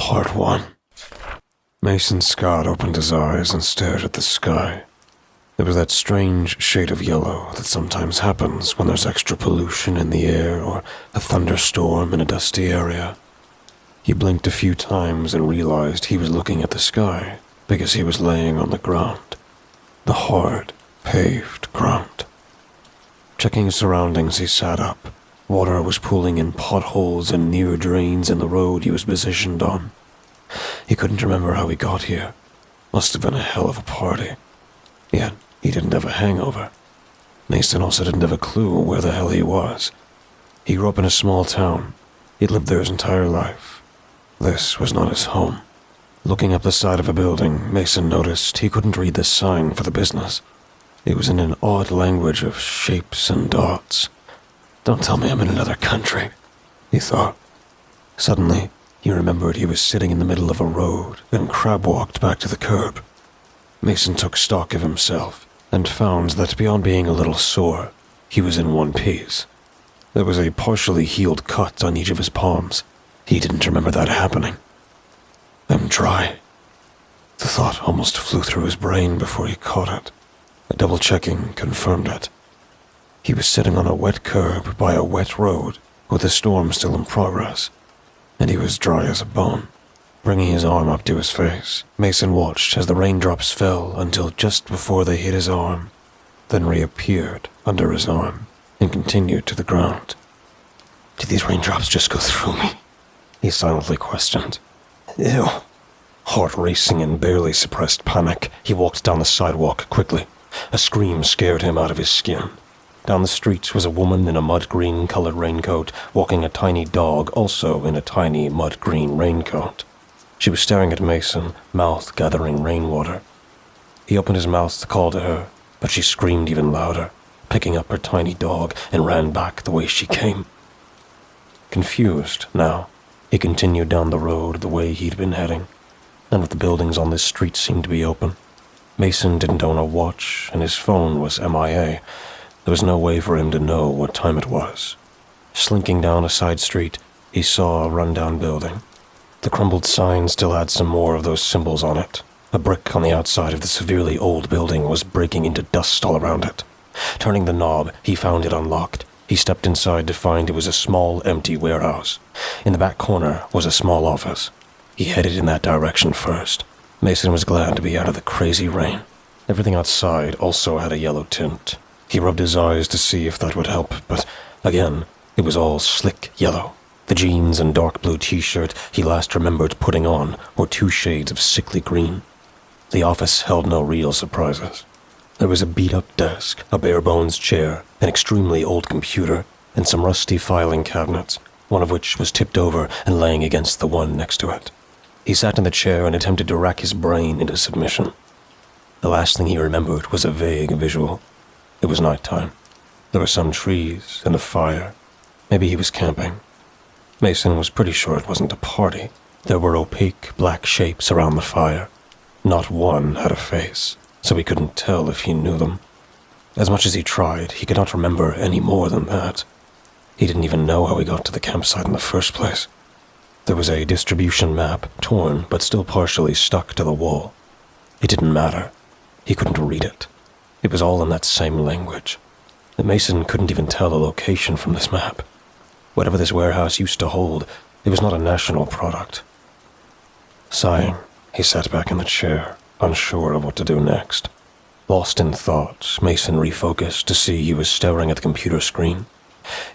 Part 1. Mason Scott opened his eyes and stared at the sky. There was that strange shade of yellow that sometimes happens when there's extra pollution in the air or a thunderstorm in a dusty area. He blinked a few times and realized he was looking at the sky because he was laying on the ground. The hard, paved ground. Checking his surroundings, he sat up. Water was pooling in potholes and near drains in the road he was positioned on. He couldn't remember how he got here. Must have been a hell of a party. Yet, he didn't have a hangover. Mason also didn't have a clue where the hell he was. He grew up in a small town. He'd lived there his entire life. This was not his home. Looking up the side of a building, Mason noticed he couldn't read the sign for the business. It was in an odd language of shapes and dots. Don't tell me I'm in another country, he thought. Suddenly, he remembered he was sitting in the middle of a road and crab-walked back to the curb. Mason took stock of himself and found that beyond being a little sore, he was in one piece. There was a partially healed cut on each of his palms. He didn't remember that happening. I'm dry. The thought almost flew through his brain before he caught it. A double-checking confirmed it. He was sitting on a wet curb by a wet road with a storm still in progress, and he was dry as a bone. Bringing his arm up to his face, Mason watched as the raindrops fell until just before they hit his arm, then reappeared under his arm and continued to the ground. Did these raindrops just go through me? He silently questioned. Ew. Heart racing in barely suppressed panic, he walked down the sidewalk quickly. A scream scared him out of his skin. Down the street was a woman in a mud-green colored raincoat, walking a tiny dog also in a tiny mud-green raincoat. She was staring at Mason, mouth gathering rainwater. He opened his mouth to call to her, but she screamed even louder, picking up her tiny dog and ran back the way she came. Confused now, he continued down the road the way he'd been heading. None of the buildings on this street seemed to be open. Mason didn't own a watch, and his phone was MIA. There was no way for him to know what time it was. Slinking down a side street, he saw a rundown building. The crumbled sign still had some more of those symbols on it. A brick on the outside of the severely old building was breaking into dust all around it. Turning the knob, he found it unlocked. He stepped inside to find it was a small, empty warehouse. In the back corner was a small office. He headed in that direction first. Mason was glad to be out of the crazy rain. Everything outside also had a yellow tint. He rubbed his eyes to see if that would help, but again, it was all slick yellow. The jeans and dark blue t-shirt he last remembered putting on were 2 shades of sickly green. The office held no real surprises. There was a beat-up desk, a bare-bones chair, an extremely old computer, and some rusty filing cabinets, one of which was tipped over and laying against the one next to it. He sat in the chair and attempted to rack his brain into submission. The last thing he remembered was a vague visual. It was nighttime. There were some trees and a fire. Maybe he was camping. Mason was pretty sure it wasn't a party. There were opaque black shapes around the fire. Not one had a face, so he couldn't tell if he knew them. As much as he tried, he could not remember any more than that. He didn't even know how he got to the campsite in the first place. There was a distribution map, torn but still partially stuck to the wall. It didn't matter. He couldn't read it. It was all in that same language. Mason couldn't even tell the location from this map. Whatever this warehouse used to hold, it was not a national product. Sighing, he sat back in the chair, unsure of what to do next. Lost in thought, Mason refocused to see he was staring at the computer screen.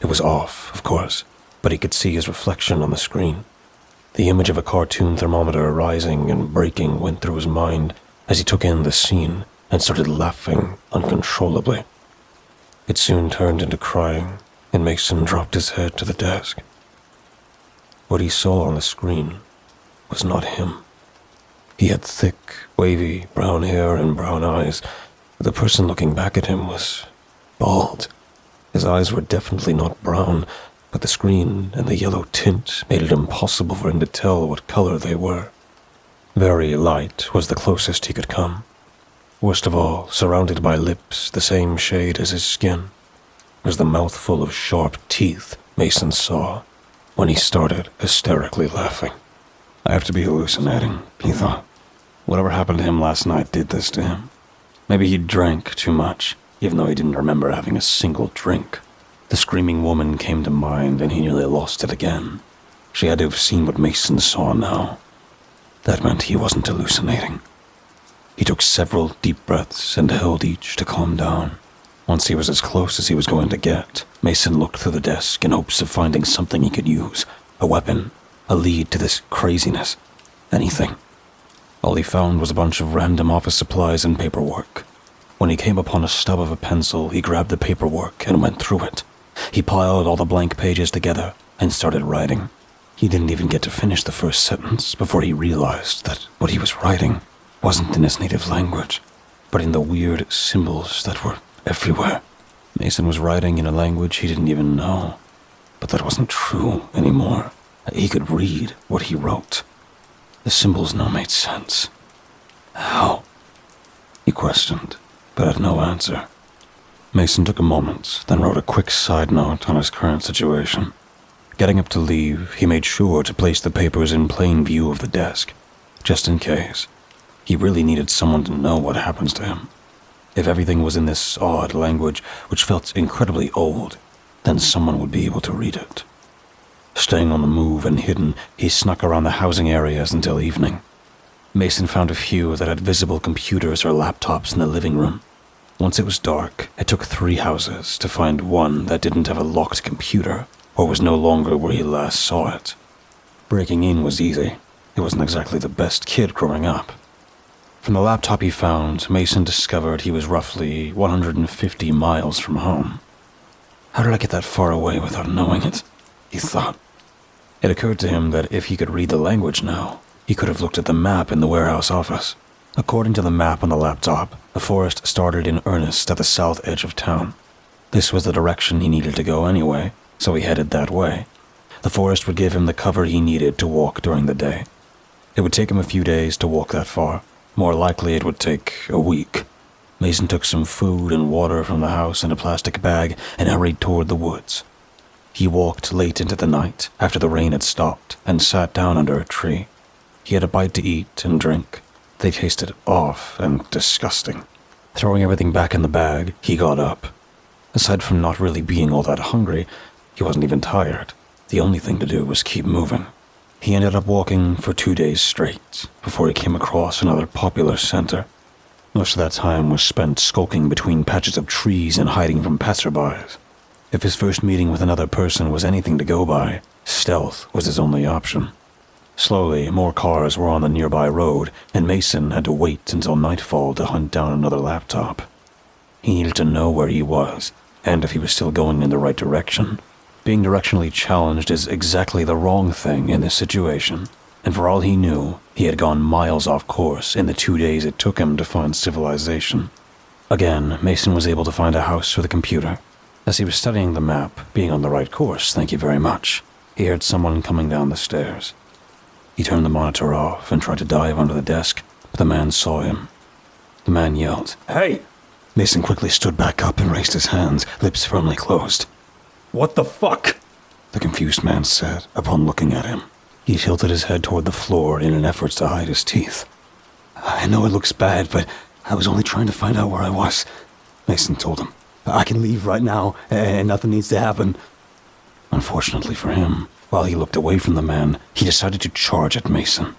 It was off, of course, but he could see his reflection on the screen. The image of a cartoon thermometer rising and breaking went through his mind as he took in the scene and started laughing uncontrollably. It soon turned into crying, and Mason dropped his head to the desk. What he saw on the screen was not him. He had thick, wavy brown hair and brown eyes. The person looking back at him was bald. His eyes were definitely not brown, but the screen and the yellow tint made it impossible for him to tell what color they were. Very light was the closest he could come. Worst of all, surrounded by lips the same shade as his skin, was the mouthful of sharp teeth Mason saw when he started hysterically laughing. I have to be hallucinating, he thought. Whatever happened to him last night did this to him. Maybe he drank too much, even though he didn't remember having a single drink. The screaming woman came to mind, and he nearly lost it again. She had to have seen what Mason saw now. That meant he wasn't hallucinating. He took several deep breaths and held each to calm down. Once he was as close as he was going to get, Mason looked through the desk in hopes of finding something he could use. A weapon, a lead to this craziness, anything. All he found was a bunch of random office supplies and paperwork. When he came upon a stub of a pencil, he grabbed the paperwork and went through it. He piled all the blank pages together and started writing. He didn't even get to finish the first sentence before he realized that what he was writing wasn't in his native language, but in the weird symbols that were everywhere. Mason was writing in a language he didn't even know, but that wasn't true anymore. He could read what he wrote. The symbols now made sense. How? He questioned, but had no answer. Mason took a moment, then wrote a quick side note on his current situation. Getting up to leave, he made sure to place the papers in plain view of the desk, just in case. He really needed someone to know what happens to him. If everything was in this odd language, which felt incredibly old, then someone would be able to read it. Staying on the move and hidden, he snuck around the housing areas until evening. Mason found a few that had visible computers or laptops in the living room. Once it was dark, it took 3 houses to find one that didn't have a locked computer or was no longer where he last saw it. Breaking in was easy. He wasn't exactly the best kid growing up. From the laptop he found, Mason discovered he was roughly 150 miles from home. How did I get that far away without knowing it? He thought. It occurred to him that if he could read the language now, he could have looked at the map in the warehouse office. According to the map on the laptop, the forest started in earnest at the south edge of town. This was the direction he needed to go anyway, so he headed that way. The forest would give him the cover he needed to walk during the day. It would take him a few days to walk that far. More likely it would take a week. Mason took some food and water from the house in a plastic bag and hurried toward the woods. He walked late into the night, after the rain had stopped, and sat down under a tree. He had a bite to eat and drink. They tasted off and disgusting. Throwing everything back in the bag, he got up. Aside from not really being all that hungry, he wasn't even tired. The only thing to do was keep moving. He ended up walking for 2 days straight, before he came across another popular center. Most of that time was spent skulking between patches of trees and hiding from passerbys. If his first meeting with another person was anything to go by, stealth was his only option. Slowly, more cars were on the nearby road, and Mason had to wait until nightfall to hunt down another laptop. He needed to know where he was, and if he was still going in the right direction. Being directionally challenged is exactly the wrong thing in this situation, and for all he knew, he had gone miles off course in the 2 days it took him to find civilization. Again, Mason was able to find a house with a computer. As he was studying the map, being on the right course, thank you very much, he heard someone coming down the stairs. He turned the monitor off and tried to dive under the desk, but the man saw him. The man yelled, "Hey!" Mason quickly stood back up and raised his hands, lips firmly closed. "What the fuck?" the confused man said upon looking at him. He tilted his head toward the floor in an effort to hide his teeth. "I know it looks bad, but I was only trying to find out where I was," Mason told him. "I can leave right now, and nothing needs to happen." Unfortunately for him, while he looked away from the man, he decided to charge at Mason.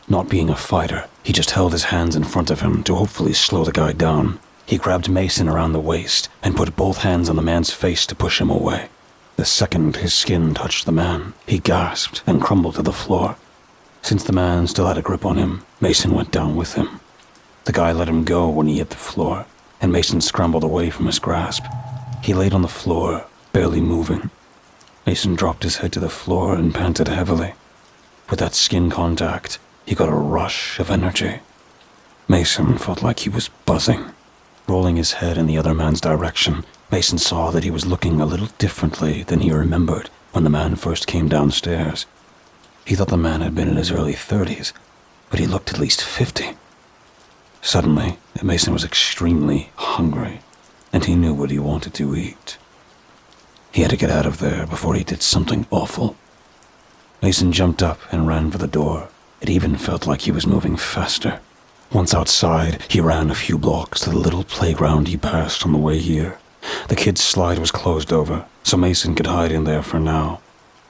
Not being a fighter, he just held his hands in front of him to hopefully slow the guy down. He grabbed Mason around the waist and put both hands on the man's face to push him away. The second his skin touched the man, he gasped and crumbled to the floor. Since the man still had a grip on him, Mason went down with him. The guy let him go when he hit the floor, and Mason scrambled away from his grasp. He laid on the floor, barely moving. Mason dropped his head to the floor and panted heavily. With that skin contact, he got a rush of energy. Mason felt like he was buzzing. Rolling his head in the other man's direction, Mason saw that he was looking a little differently than he remembered when the man first came downstairs. He thought the man had been in his early 30s, but he looked at least 50. Suddenly, Mason was extremely hungry, and he knew what he wanted to eat. He had to get out of there before he did something awful. Mason jumped up and ran for the door. It even felt like he was moving faster. Once outside, he ran a few blocks to the little playground he passed on the way here. The kid's slide was closed over, so Mason could hide in there for now.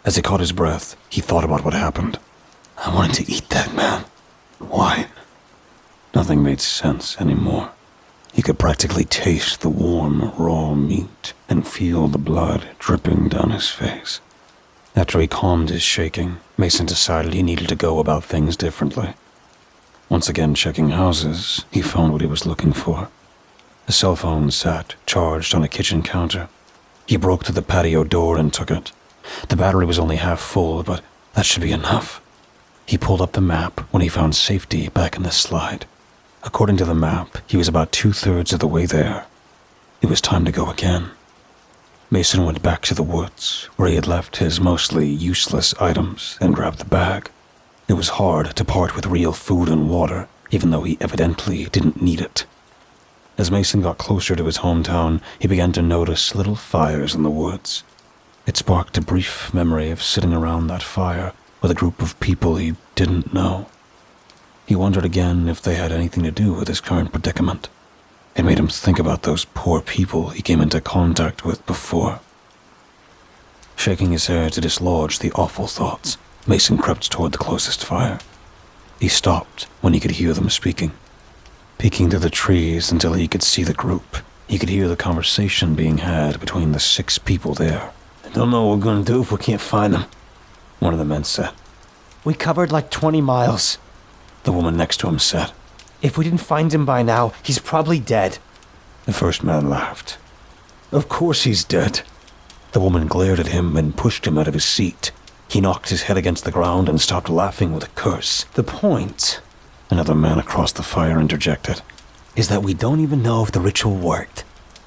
As he caught his breath, he thought about what happened. I wanted to eat that man. Why? Nothing made sense anymore. He could practically taste the warm, raw meat and feel the blood dripping down his face. After he calmed his shaking, Mason decided he needed to go about things differently. Once again checking houses, he found what he was looking for. A cell phone sat charged on a kitchen counter. He broke through the patio door and took it. The battery was only half full, but that should be enough. He pulled up the map when he found safety back in the slide. According to the map, he was about 2/3 of the way there. It was time to go again. Mason went back to the woods, where he had left his mostly useless items, and grabbed the bag. It was hard to part with real food and water, even though he evidently didn't need it. As Mason got closer to his hometown, he began to notice little fires in the woods. It sparked a brief memory of sitting around that fire with a group of people he didn't know. He wondered again if they had anything to do with his current predicament. It made him think about those poor people he came into contact with before. Shaking his hair to dislodge the awful thoughts, Mason crept toward the closest fire. He stopped when he could hear them speaking. Peeking through the trees until he could see the group, he could hear the conversation being had between the 6 people there. I don't know what we're going to do if we can't find them, one of the men said. We covered like 20 miles, the woman next to him said. If we didn't find him by now, he's probably dead. The first man laughed. Of course he's dead. The woman glared at him and pushed him out of his seat. He knocked his head against the ground and stopped laughing with a curse. The point, another man across the fire interjected, is that we don't even know if the ritual worked.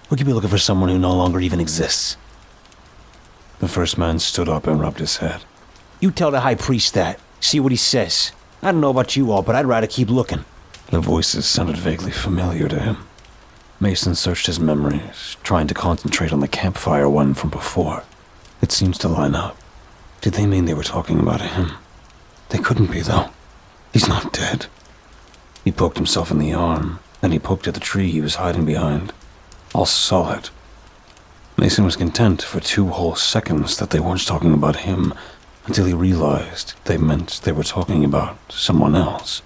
We could be looking for someone who no longer even exists. The first man stood up and rubbed his head. You tell the high priest that. See what he says. I don't know about you all, but I'd rather keep looking. The voices sounded vaguely familiar to him. Mason searched his memories, trying to concentrate on the campfire one from before. It seems to line up. Did they mean they were talking about him? They couldn't be, though. He's not dead. He poked himself in the arm, and he poked at the tree he was hiding behind. All solid. Mason was content for 2 whole seconds that they weren't talking about him, until he realized they meant they were talking about someone else.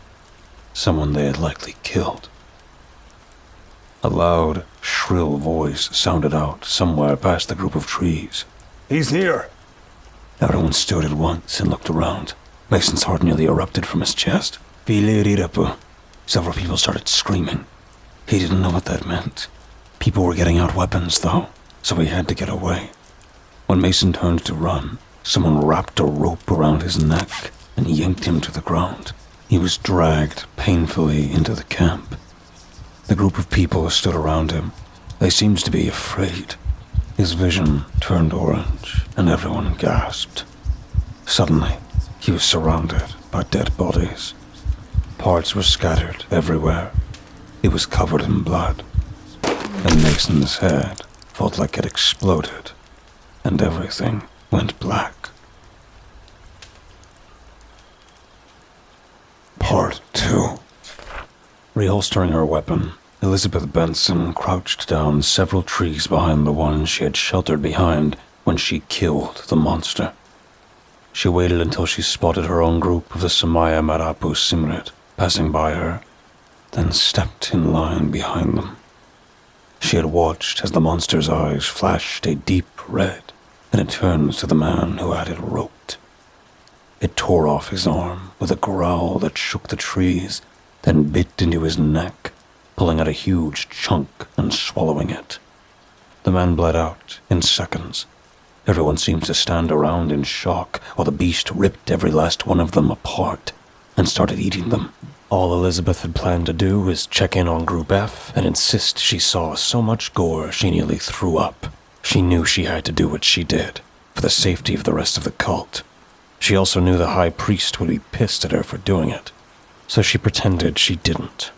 Someone they had likely killed. A loud, shrill voice sounded out somewhere past the group of trees. He's here! Everyone stood at once and looked around. Mason's heart nearly erupted from his chest. Several people started screaming. He didn't know what that meant. People were getting out weapons, though, so he had to get away. When Mason turned to run, someone wrapped a rope around his neck and yanked him to the ground. He was dragged painfully into the camp. The group of people stood around him. They seemed to be afraid. His vision turned orange, and everyone gasped. Suddenly, he was surrounded by dead bodies. Parts were scattered everywhere. He was covered in blood, and Mason's head felt like it exploded, and everything went black. Part 2. Reholstering her weapon, Elizabeth Benson crouched down several trees behind the one she had sheltered behind when she killed the monster. She waited until she spotted her own group of the Samaya Marapu Simrit passing by her, then stepped in line behind them. She had watched as the monster's eyes flashed a deep red, and it turned to the man who had it roped. It tore off his arm with a growl that shook the trees, then bit into his neck, pulling out a huge chunk and swallowing it. The man bled out in seconds. Everyone seemed to stand around in shock while the beast ripped every last one of them apart and started eating them. All Elizabeth had planned to do was check in on Group F and insist she saw so much gore she nearly threw up. She knew she had to do what she did, for the safety of the rest of the cult. She also knew the high priest would be pissed at her for doing it, so she pretended she didn't.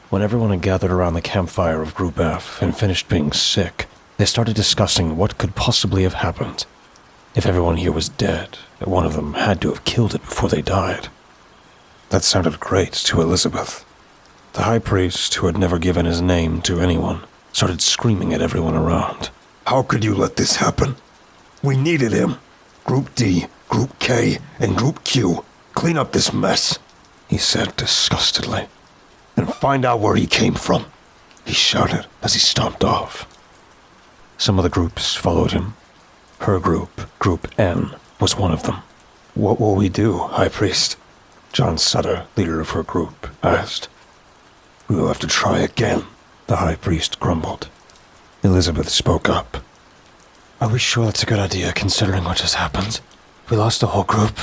When everyone had gathered around the campfire of Group F and finished being sick, they started discussing what could possibly have happened. If everyone here was dead, one of them had to have killed it before they died. That sounded great to Elizabeth. The high priest, who had never given his name to anyone, started screaming at everyone around. How could you let this happen? We needed him. Group D, Group K, and Group Q. Clean up this mess, he said disgustedly. And find out where he came from, he shouted as he stomped off. Some of the groups followed him. Her group, Group N, was one of them. What will we do, High Priest? John Sutter, leader of her group, asked. We will have to try again, the High Priest grumbled. Elizabeth spoke up. Are we sure that's a good idea, considering what just happened? We lost the whole group.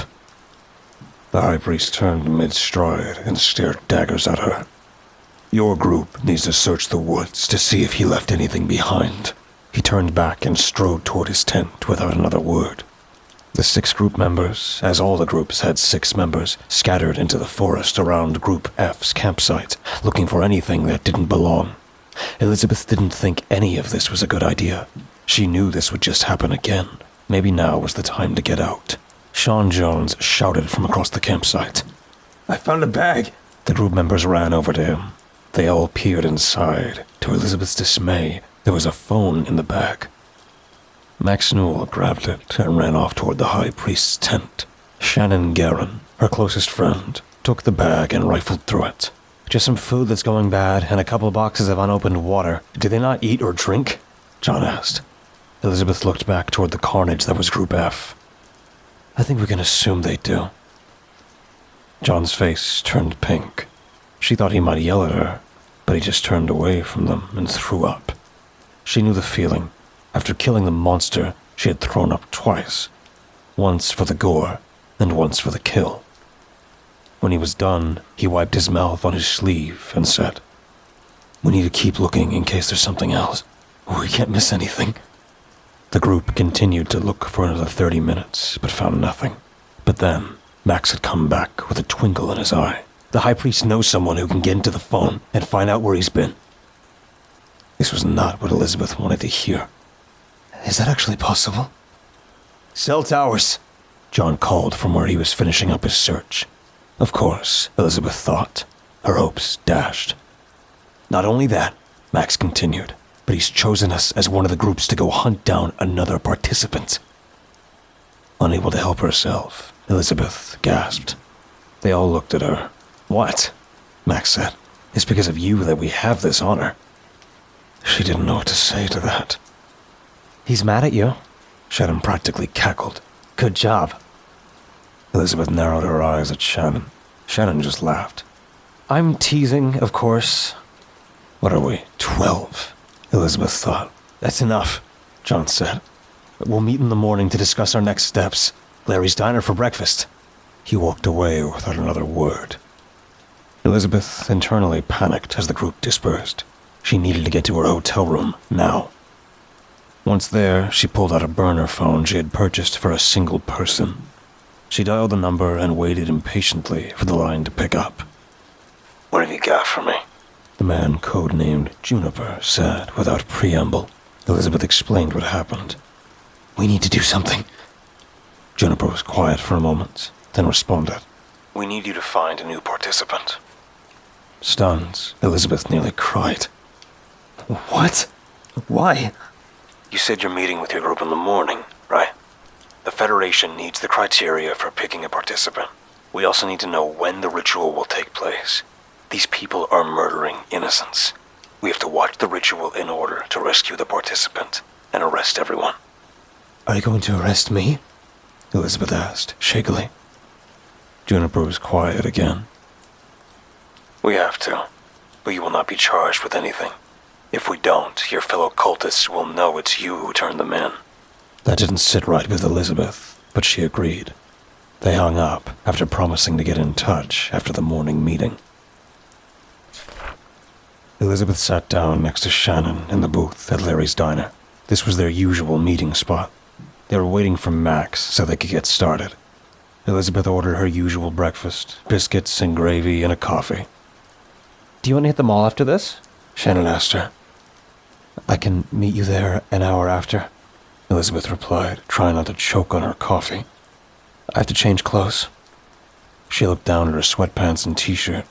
The High Priest turned mid-stride and stared daggers at her. Your group needs to search the woods to see if he left anything behind. He turned back and strode toward his tent without another word. The 6 group members, as all the groups had 6 members, scattered into the forest around Group F's campsite, looking for anything that didn't belong. Elizabeth didn't think any of this was a good idea. She knew this would just happen again. Maybe now was the time to get out. Sean Jones shouted from across the campsite. I found a bag! The group members ran over to him. They all peered inside. To Elizabeth's dismay, there was a phone in the bag. Max Newell grabbed it and ran off toward the High Priest's tent. Shannon Guerin, her closest friend, took the bag and rifled through it. Just some food that's going bad and a couple boxes of unopened water. Do they not eat or drink? John asked. Elizabeth looked back toward the carnage that was Group F. I think we can assume they do. John's face turned pink. She thought he might yell at her, but he just turned away from them and threw up. She knew the feeling. After killing the monster, she had thrown up twice. Once for the gore, and once for the kill. When he was done, he wiped his mouth on his sleeve and said, We need to keep looking in case there's something else. We can't miss anything. The group continued to look for another 30 minutes, but found nothing. But then, Max had come back with a twinkle in his eye. The High Priest knows someone who can get into the phone and find out where he's been. This was not what Elizabeth wanted to hear. Is that actually possible? Cell towers, John called from where he was finishing up his search. Of course, Elizabeth thought. Her hopes dashed. Not only that, Max continued, but he's chosen us as one of the groups to go hunt down another participant. Unable to help herself, Elizabeth gasped. They all looked at her. What? Max said. It's because of you that we have this honor. She didn't know what to say to that. He's mad at you? Shannon practically cackled. Good job. Elizabeth narrowed her eyes at Shannon. Shannon just laughed. I'm teasing, of course. What are we, 12? Elizabeth thought. That's enough, John said. We'll meet in the morning to discuss our next steps. Larry's diner for breakfast. He walked away without another word. Elizabeth internally panicked as the group dispersed. She needed to get to her hotel room now. Once there, she pulled out a burner phone she had purchased for a single person. She dialed the number and waited impatiently for the line to pick up. What have you got for me? The man codenamed Juniper said without preamble. Elizabeth explained what happened. We need to do something. Juniper was quiet for a moment, then responded. We need you to find a new participant. Stunned, Elizabeth nearly cried. What? Why? You said you're meeting with your group in the morning, right? The Federation needs the criteria for picking a participant. We also need to know when the ritual will take place. These people are murdering innocents. We have to watch the ritual in order to rescue the participant and arrest everyone. Are you going to arrest me? Elizabeth asked, shakily. Juniper was quiet again. We have to, but you will not be charged with anything. If we don't, your fellow cultists will know it's you who turned them in. That didn't sit right with Elizabeth, but she agreed. They hung up after promising to get in touch after the morning meeting. Elizabeth sat down next to Shannon in the booth at Larry's diner. This was their usual meeting spot. They were waiting for Max so they could get started. Elizabeth ordered her usual breakfast, biscuits and gravy and a coffee. Do you want to hit the mall after this? Shannon asked her. I can meet you there an hour after, Elizabeth replied, trying not to choke on her coffee. I have to change clothes. She looked down at her sweatpants and t-shirt.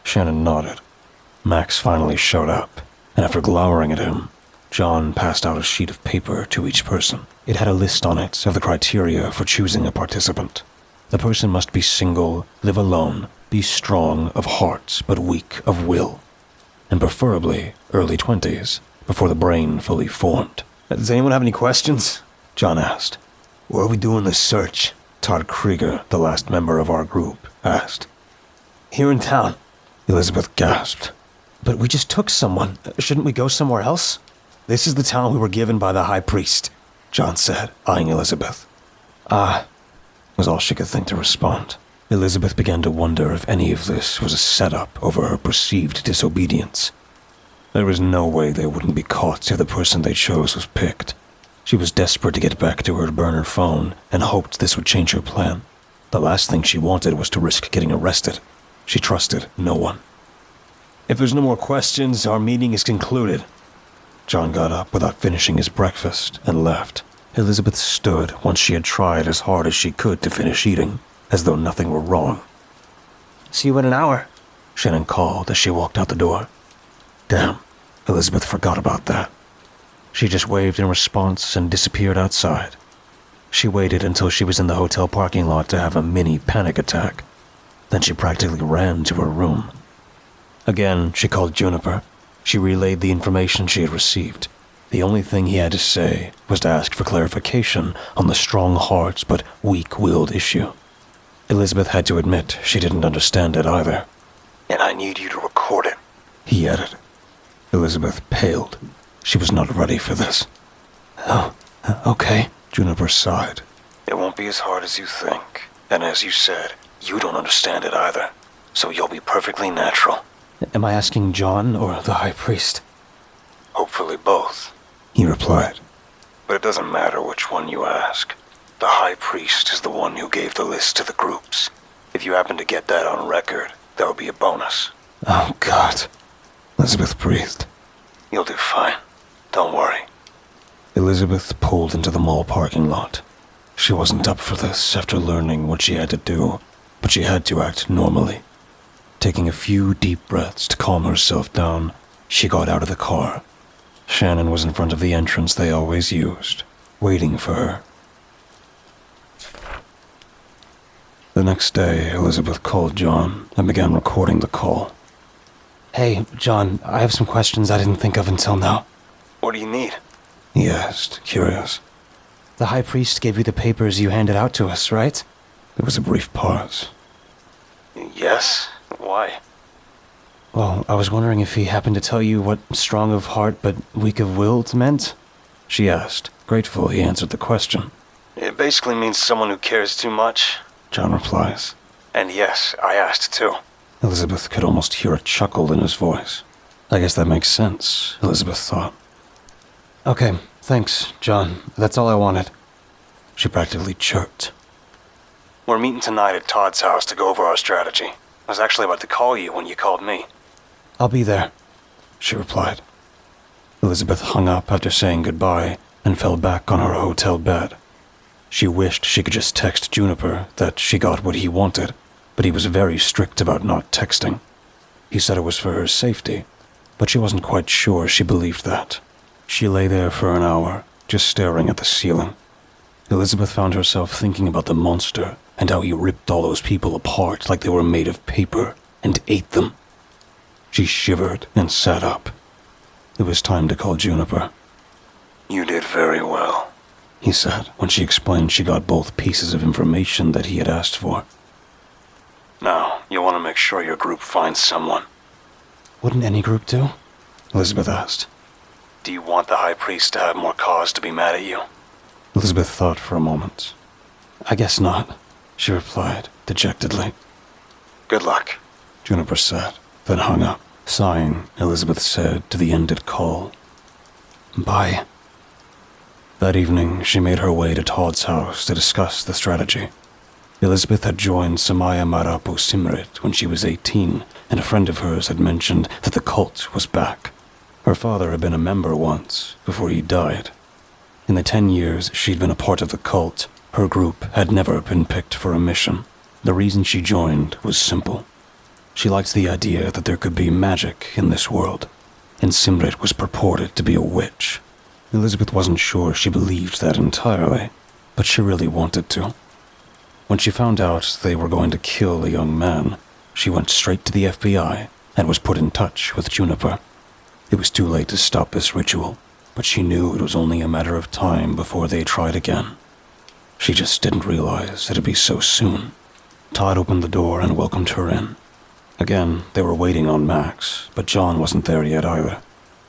Shannon nodded. Max finally showed up, and after glowering at him, John passed out a sheet of paper to each person. It had a list on it of the criteria for choosing a participant. The person must be single, live alone, be strong of heart but weak of will, and preferably early 20s, before the brain fully formed. Does anyone have any questions? John asked. Where are we doing this search? Todd Krieger, the last member of our group, asked. Here in town. Elizabeth gasped. But we just took someone. Shouldn't we go somewhere else? This is the town we were given by the High Priest, John said, eyeing Elizabeth. Was all she could think to respond. Elizabeth began to wonder if any of this was a setup over her perceived disobedience. There was no way they wouldn't be caught if the person they chose was picked. She was desperate to get back to her burner phone and hoped this would change her plan. The last thing she wanted was to risk getting arrested. She trusted no one. If there's no more questions, our meeting is concluded. John got up without finishing his breakfast and left. Elizabeth stood once she had tried as hard as she could to finish eating, as though nothing were wrong. See you in an hour, Shannon called as she walked out the door. Damn, Elizabeth forgot about that. She just waved in response and disappeared outside. She waited until she was in the hotel parking lot to have a mini panic attack. Then she practically ran to her room. Again, she called Juniper. She relayed the information she had received. The only thing he had to say was to ask for clarification on the strong hearts but weak-willed issue. Elizabeth had to admit she didn't understand it either. And I need you to record it, he added. Elizabeth paled. She was not ready for this. Oh, okay, Juniper sighed. It won't be as hard as you think. And as you said, you don't understand it either. So you'll be perfectly natural. Am I asking John or the High Priest? Hopefully both, he replied. But it doesn't matter which one you ask. The High Priest is the one who gave the list to the groups. If you happen to get that on record, that would be a bonus. Oh, God. Elizabeth breathed. You'll do fine. Don't worry. Elizabeth pulled into the mall parking lot. She wasn't up for this after learning what she had to do, but she had to act normally. Taking a few deep breaths to calm herself down, she got out of the car. Shannon was in front of the entrance they always used, waiting for her. The next day, Elizabeth called John and began recording the call. Hey, John, I have some questions I didn't think of until now. What do you need? He asked, curious. The High Priest gave you the papers you handed out to us, right? There was a brief pause. Yes? Why? Well, I was wondering if he happened to tell you what strong of heart but weak of will meant? She asked, grateful he answered the question. It basically means someone who cares too much, John replies. And yes, I asked too. Elizabeth could almost hear a chuckle in his voice. I guess that makes sense, Elizabeth thought. Okay, thanks, John. That's all I wanted. She practically chirped. We're meeting tonight at Todd's house to go over our strategy. I was actually about to call you when you called me. I'll be there, she replied. Elizabeth hung up after saying goodbye and fell back on her hotel bed. She wished she could just text Juniper that she got what he wanted, but he was very strict about not texting. He said it was for her safety, but she wasn't quite sure she believed that. She lay there for an hour, just staring at the ceiling. Elizabeth found herself thinking about the monster and how he ripped all those people apart like they were made of paper and ate them. She shivered and sat up. It was time to call Juniper. You did very well, he said when she explained she got both pieces of information that he had asked for. Now, you want to make sure your group finds someone. Wouldn't any group do? Elizabeth asked. Do you want the High Priest to have more cause to be mad at you? Elizabeth thought for a moment. I guess not, she replied dejectedly. Good luck, Juniper said, then hung up. Sighing, Elizabeth said to the ended call, Bye. That evening, she made her way to Todd's house to discuss the strategy. Elizabeth had joined Samaya Marapu Simrit when she was 18, and a friend of hers had mentioned that the cult was back. Her father had been a member once, before he died. In the 10 years she'd been a part of the cult, her group had never been picked for a mission. The reason she joined was simple. She liked the idea that there could be magic in this world, and Simrit was purported to be a witch. Elizabeth wasn't sure she believed that entirely, but she really wanted to. When she found out they were going to kill a young man, she went straight to the FBI and was put in touch with Juniper. It was too late to stop this ritual, but she knew it was only a matter of time before they tried again. She just didn't realize it'd be so soon. Todd opened the door and welcomed her in. Again, they were waiting on Max, but John wasn't there yet either.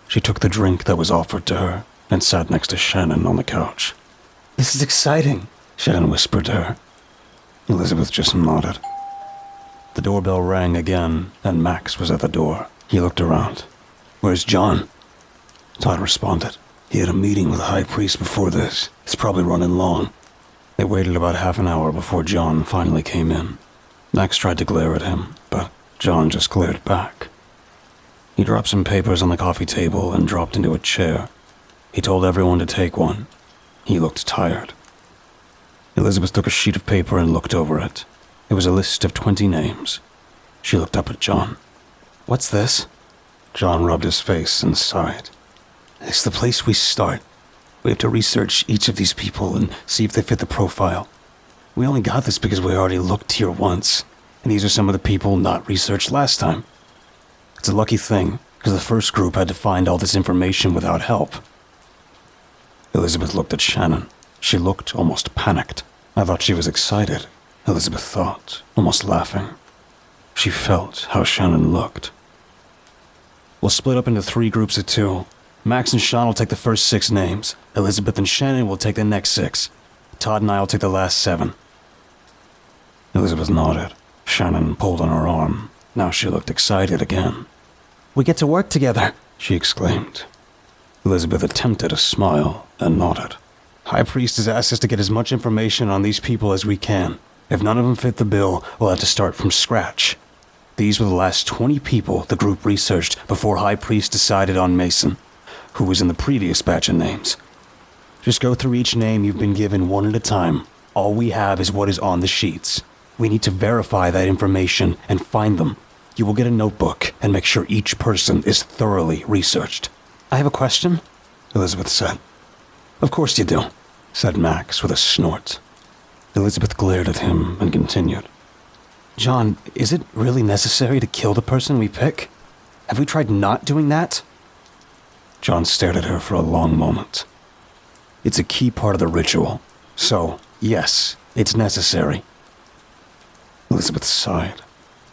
She took the drink that was offered to her and sat next to Shannon on the couch. "This is exciting," Shannon whispered to her. Elizabeth just nodded. The doorbell rang again, and Max was at the door. He looked around. "Where's John?" Todd responded. "He had a meeting with the High Priest before this. It's probably running long." They waited about half an hour before John finally came in. Max tried to glare at him, but John just glared back. He dropped some papers on the coffee table and dropped into a chair. He told everyone to take one. He looked tired. Elizabeth took a sheet of paper and looked over it. It was a list of 20 names. She looked up at John. "What's this?" John rubbed his face and sighed. "It's the place we start. We have to research each of these people and see if they fit the profile. We only got this because we already looked here once, and these are some of the people not researched last time. It's a lucky thing, because the first group had to find all this information without help." Elizabeth looked at Shannon. She looked almost panicked. I thought she was excited, Elizabeth thought, almost laughing. She felt how Shannon looked. "We'll split up into 3 groups of 2. Max and Sean will take the first 6 names. Elizabeth and Shannon will take the next 6. Todd and I will take the last 7. Elizabeth nodded. Shannon pulled on her arm. Now she looked excited again. "We get to work together," she exclaimed. Elizabeth attempted a smile and nodded. "High Priest has asked us to get as much information on these people as we can. If none of them fit the bill, we'll have to start from scratch. These were the last 20 people the group researched before High Priest decided on Mason, who was in the previous batch of names. Just go through each name you've been given one at a time. All we have is what is on the sheets. We need to verify that information and find them. You will get a notebook and make sure each person is thoroughly researched." "I have a question," Elizabeth said. "Of course you do," said Max with a snort. Elizabeth glared at him and continued. "John, is it really necessary to kill the person we pick? Have we tried not doing that?" John stared at her for a long moment. "It's a key part of the ritual, so, yes, it's necessary." Elizabeth sighed.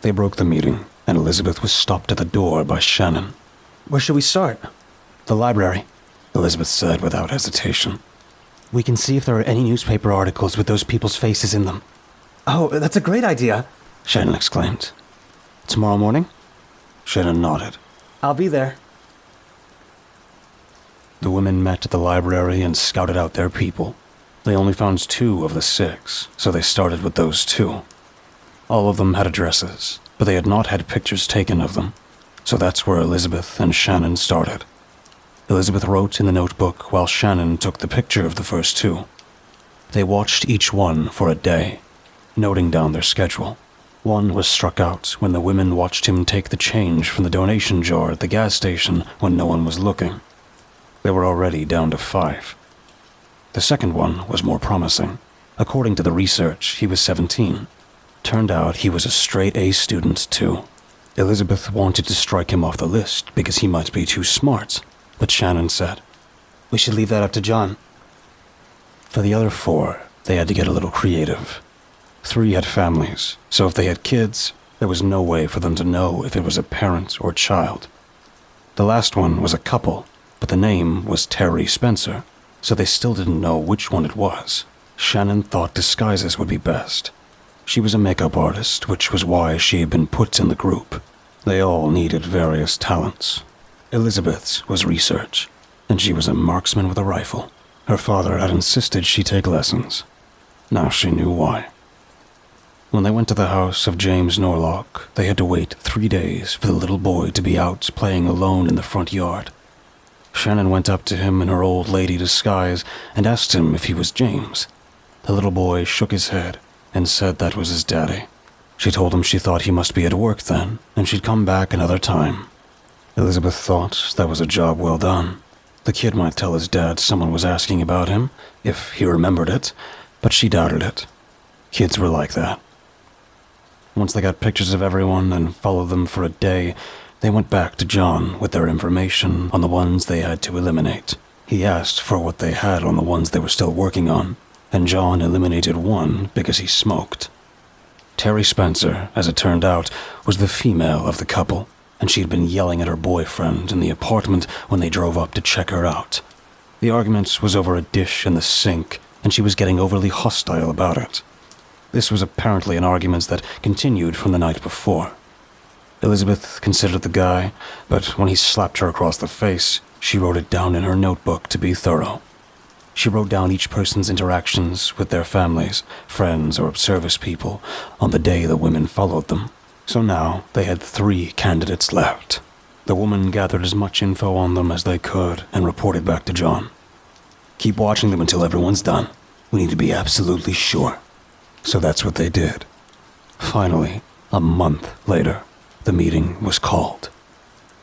They broke the meeting, and Elizabeth was stopped at the door by Shannon. "Where should we start?" "The library," Elizabeth said without hesitation. "We can see if there are any newspaper articles with those people's faces in them." "Oh, that's a great idea," Shannon exclaimed. "Tomorrow morning?" Shannon nodded. "I'll be there." The women met at the library and scouted out their people. They only found 2 of the 6, so they started with those 2. All of them had addresses, but they had not had pictures taken of them, so that's where Elizabeth and Shannon started. Elizabeth wrote in the notebook while Shannon took the picture of the first 2. They watched each one for a day, noting down their schedule. One was struck out when the women watched him take the change from the donation jar at the gas station when no one was looking. They were already down to 5. The second one was more promising. According to the research, he was 17. Turned out he was a straight-A student, too. Elizabeth wanted to strike him off the list because he might be too smart, but Shannon said, "We should leave that up to John." For the other 4, they had to get a little creative. 3 had families, so if they had kids, there was no way for them to know if it was a parent or child. The last one was a couple, but the name was Terry Spencer, so they still didn't know which one it was. Shannon thought disguises would be best. She was a makeup artist, which was why she had been put in the group. They all needed various talents. Elizabeth's was research, and she was a marksman with a rifle. Her father had insisted she take lessons. Now she knew why. When they went to the house of James Norlock, they had to wait 3 days for the little boy to be out playing alone in the front yard. Shannon went up to him in her old lady disguise and asked him if he was James. The little boy shook his head. and said that was his daddy. She told him she thought he must be at work then, and she'd come back another time. Elizabeth thought that was a job well done. The kid might tell his dad someone was asking about him, if he remembered it, but she doubted it. Kids were like that. Once they got pictures of everyone and followed them for a day, they went back to John with their information on the ones they had to eliminate. He asked for what they had on the ones they were still working on, and John eliminated one because he smoked. Terry Spencer, as it turned out, was the female of the couple, and she'd been yelling at her boyfriend in the apartment when they drove up to check her out. The argument was over a dish in the sink, and she was getting overly hostile about it. This was apparently an argument that continued from the night before. Elizabeth considered the guy, but when he slapped her across the face, she wrote it down in her notebook to be thorough. She wrote down each person's interactions with their families, friends, or service people on the day the women followed them. So now they had 3 candidates left. The woman gathered as much info on them as they could and reported back to John. "Keep watching them until everyone's done. We need to be absolutely sure." So that's what they did. Finally, a month later, the meeting was called.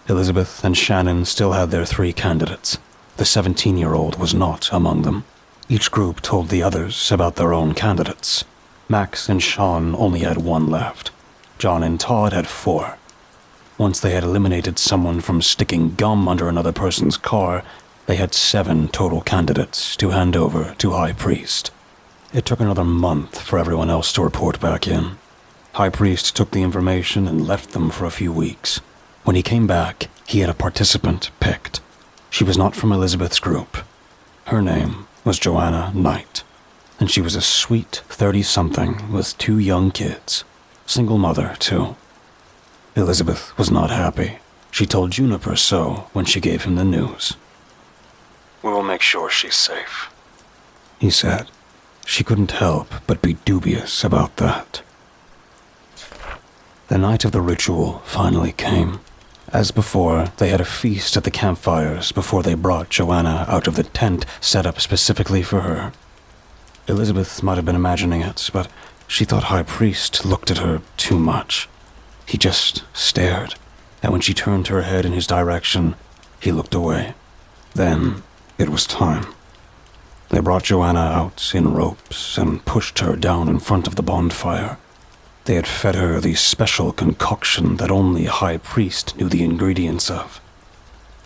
Elizabeth and Shannon still had their 3 candidates. The 17-year-old was not among them. Each group told the others about their own candidates. Max and Sean only had 1 left. John and Todd had 4. Once they had eliminated someone from sticking gum under another person's car, they had 7 total candidates to hand over to High Priest. It took another month for everyone else to report back in. High Priest took the information and left them for a few weeks. When he came back, he had a participant picked. She was not from Elizabeth's group. Her name was Joanna Knight, and she was a sweet 30-something with 2 young kids. Single mother, too. Elizabeth was not happy. She told Juniper so when she gave him the news. "We will make sure she's safe," he said. She couldn't help but be dubious about that. The night of the ritual finally came. As before, they had a feast at the campfires before they brought Joanna out of the tent set up specifically for her. Elizabeth might have been imagining it, but she thought High Priest looked at her too much. He just stared, and when she turned her head in his direction, he looked away. Then it was time. They brought Joanna out in ropes and pushed her down in front of the bonfire. They had fed her the special concoction that only High Priest knew the ingredients of.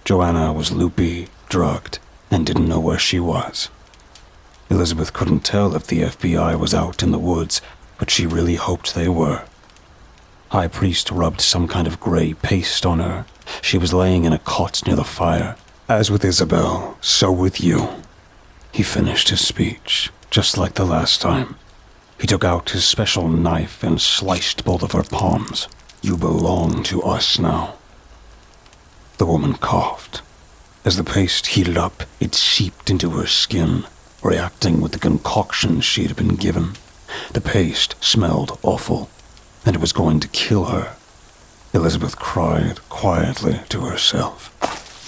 Joanna was loopy, drugged, and didn't know where she was. Elizabeth couldn't tell if the FBI was out in the woods, but she really hoped they were. High Priest rubbed some kind of gray paste on her. She was laying in a cot near the fire. "As with Isabel, so with you." He finished his speech, just like the last time. He took out his special knife and sliced both of her palms. "You belong to us now." The woman coughed. As the paste heated up, it seeped into her skin, reacting with the concoction she had been given. The paste smelled awful, and it was going to kill her. Elizabeth cried quietly to herself.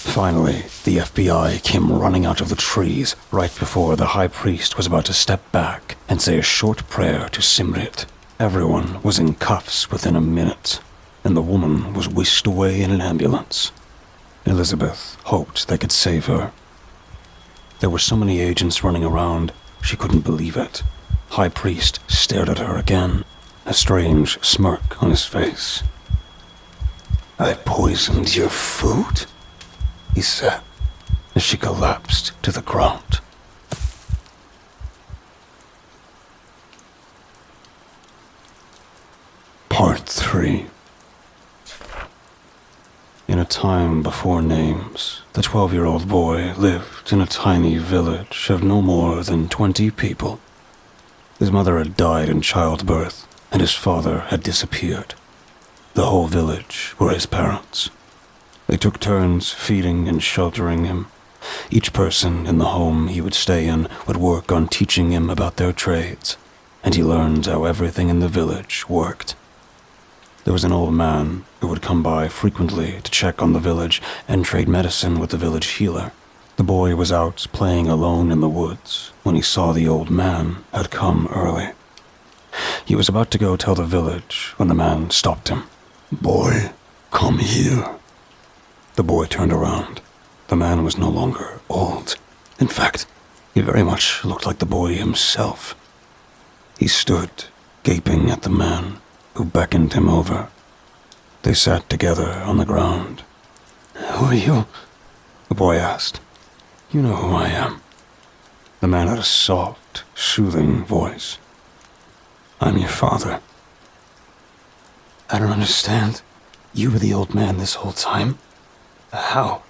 Finally, the FBI came running out of the trees right before the High Priest was about to step back and say a short prayer to Simrit. Everyone was in cuffs within a minute, and the woman was whisked away in an ambulance. Elizabeth hoped they could save her. There were so many agents running around, she couldn't believe it. High Priest stared at her again, a strange smirk on his face. "I poisoned your food?" he said, as she collapsed to the ground. Part 3. In a time before names, the 12-year-old boy lived in a tiny village of no more than 20 people. His mother had died in childbirth, and his father had disappeared. The whole village were his parents. They took turns feeding and sheltering him. Each person in the home he would stay in would work on teaching him about their trades, and he learned how everything in the village worked. There was an old man who would come by frequently to check on the village and trade medicine with the village healer. The boy was out playing alone in the woods when he saw the old man had come early. He was about to go tell the village when the man stopped him. "Boy, come here." The boy turned around. The man was no longer old. In fact, he very much looked like the boy himself. He stood, gaping at the man, who beckoned him over. They sat together on the ground. "Who are you?" the boy asked. "You know who I am." The man had a soft, soothing voice. "I'm your father." "I don't understand. You were the old man this whole time? How?"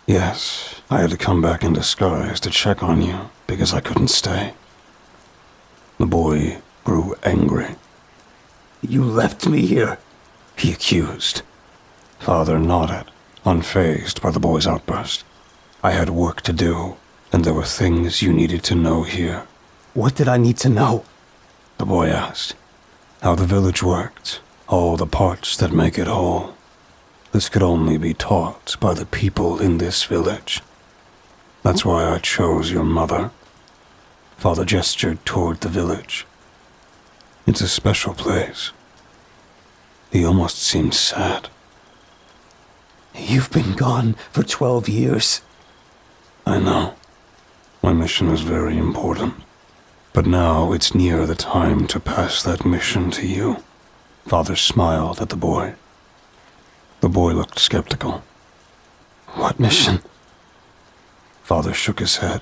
"Yes, I had to come back in disguise to check on you because I couldn't stay." The boy grew angry. "You left me here," he accused. Father nodded, unfazed by the boy's outburst. "I had work to do, and there were things you needed to know here." "What did I need to know?" the boy asked. "How the village worked, all the parts that make it whole. This could only be taught by the people in this village. That's why I chose your mother." Father gestured toward the village. "It's a special place." He almost seemed sad. "You've been gone for 12 years. "I know. My mission was very important. But now it's near the time to pass that mission to you." Father smiled at the boy. The boy looked skeptical. "What mission?" Father shook his head.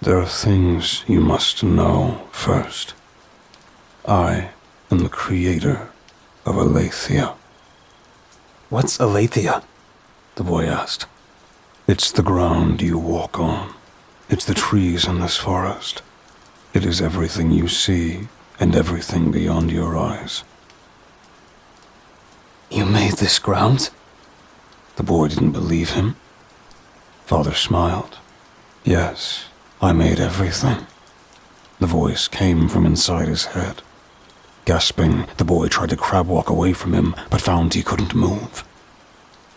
"There are things you must know first. I am the creator of Alaythia." "What's Alaythia?" the boy asked. "It's the ground you walk on. It's the trees in this forest. It is everything you see and everything beyond your eyes." "You made this ground?" The boy didn't believe him. Father smiled. "Yes, I made everything." The voice came from inside his head. Gasping, the boy tried to crab walk away from him, but found he couldn't move.